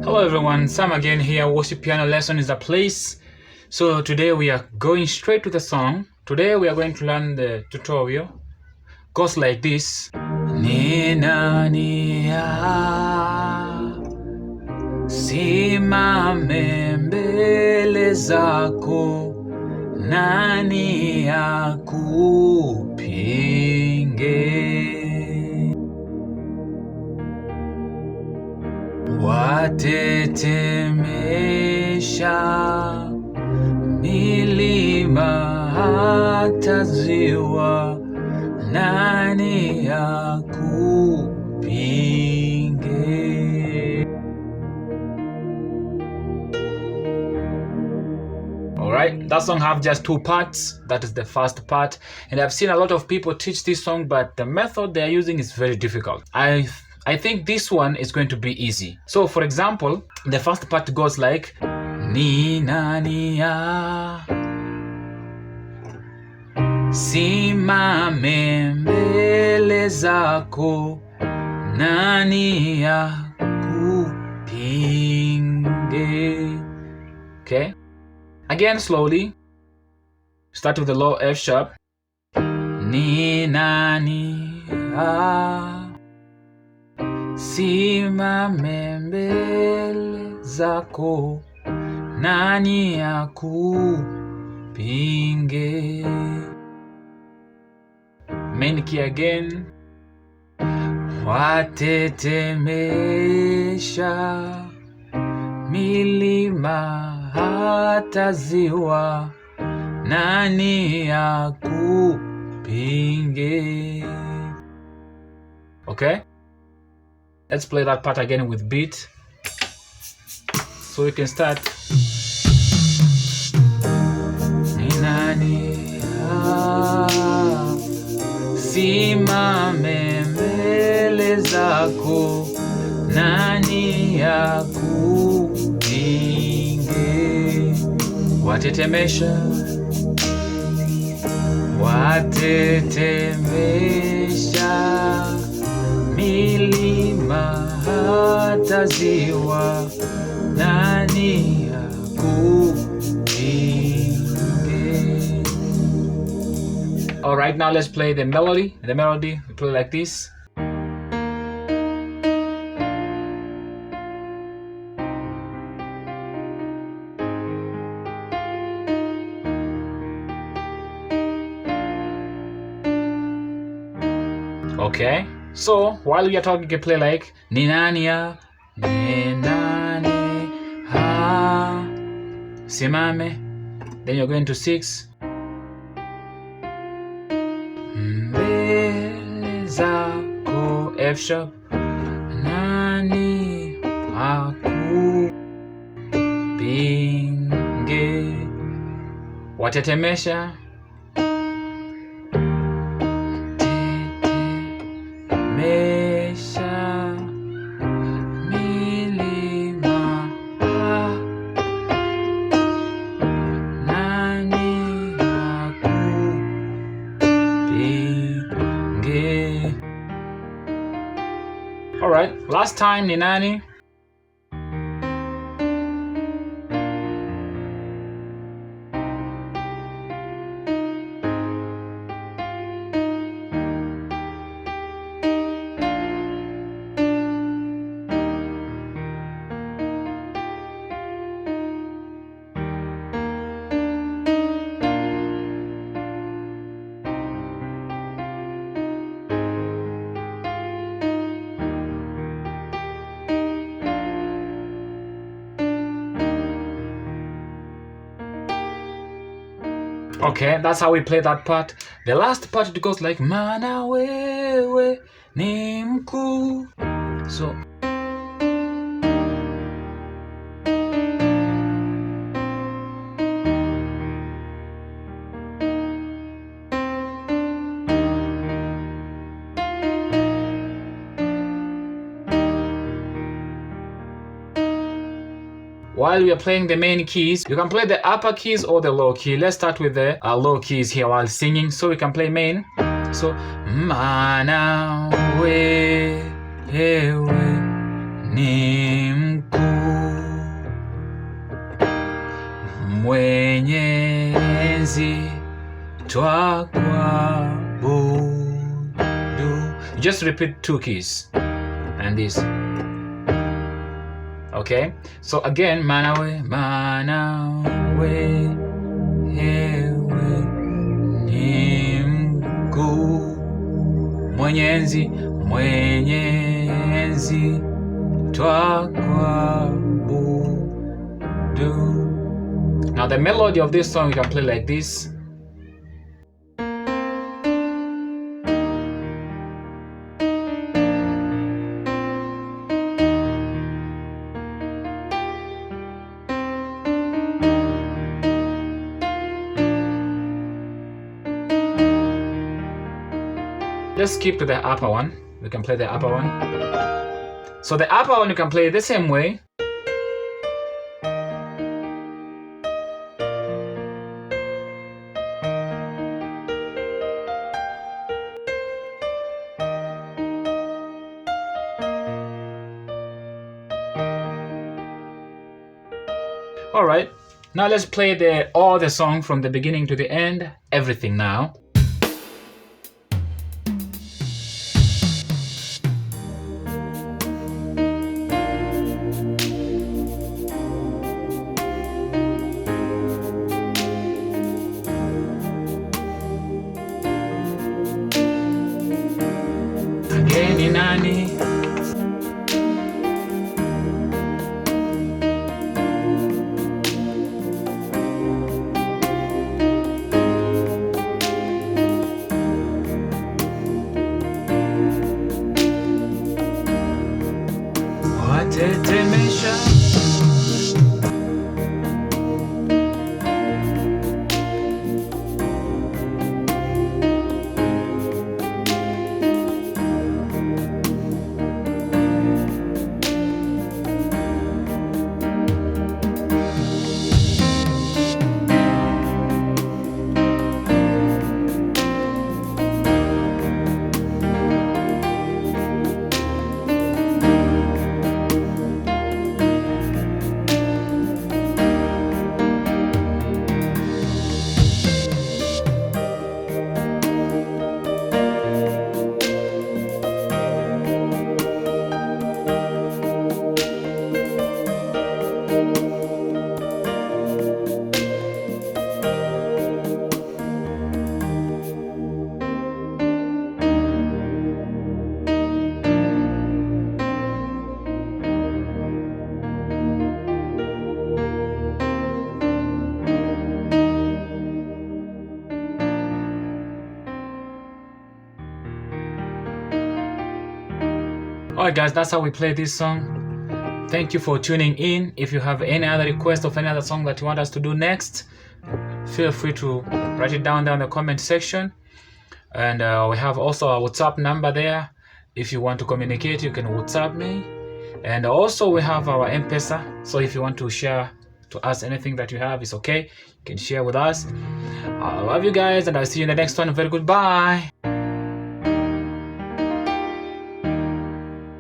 Hello everyone, Sam again here. Worship Piano Lesson is a place. So today we are going straight to the song. Today we are going to learn the tutorial. Goes like this. Ninania simame mbele zako, nani akupinge? Watetemesha milima hata ziwa, nani akupinge? Alright, that song have just two parts. That is the first part, and I've seen a lot of people teach this song, but the method they are using is very difficult. I think this one is going to be easy. So for example, the first part goes like Ninania simame mbele zako, nani akupinge? Okay, again slowly. Start with the low F sharp. Ninania simame mbele zako, nani akupinge? Main key again. Watetemesha milima hata ziwa, nani akupinge? Okay, let's play that part again with beat. So we can start. Ninania simame mbele zako, nani akupinge? Watetemesha milima hata ziwa, nani akupinge? Alright, now let's play the melody. The melody we play like this. Okay, so while we are talking, you can play like Ninania, Ninani, ha, simame. Then you're going to 6. Mbele zako, F sharp, nani akupinge? Watetemesha milima, nani akupinge? Alright, last time ni nani? Okay, that's how we play that part. The last part, it goes like Mana wewe ni mkuu. So while we are playing the main keys, you can play the upper keys or the low key. Let's start with the low keys here while singing, so we can play main. So Mana wewe ni mkuu. twakuabudu. You just repeat 2 keys and this. Okay, so again, manawe, hewe ni mkuu, mwenyezi twakuabudu. Now the melody of this song you can play like this. Let's skip to the upper one. We can play the upper one. So the upper one you can play the same way. All right, now let's play all the song from the beginning to the end, everything now. Ageni nani? Watetemesha. Alright guys, that's how we play this song. Thank you for tuning in. If you have any other request of any other song that you want us to do next, feel free to write it down in the comment section. And we have also our WhatsApp number there. If you want to communicate, you can WhatsApp me. And also we have our M-pesa. So if you want to share to us anything that you have, it's okay. You can share with us. I love you guys and I'll see you in the next one. Very goodbye.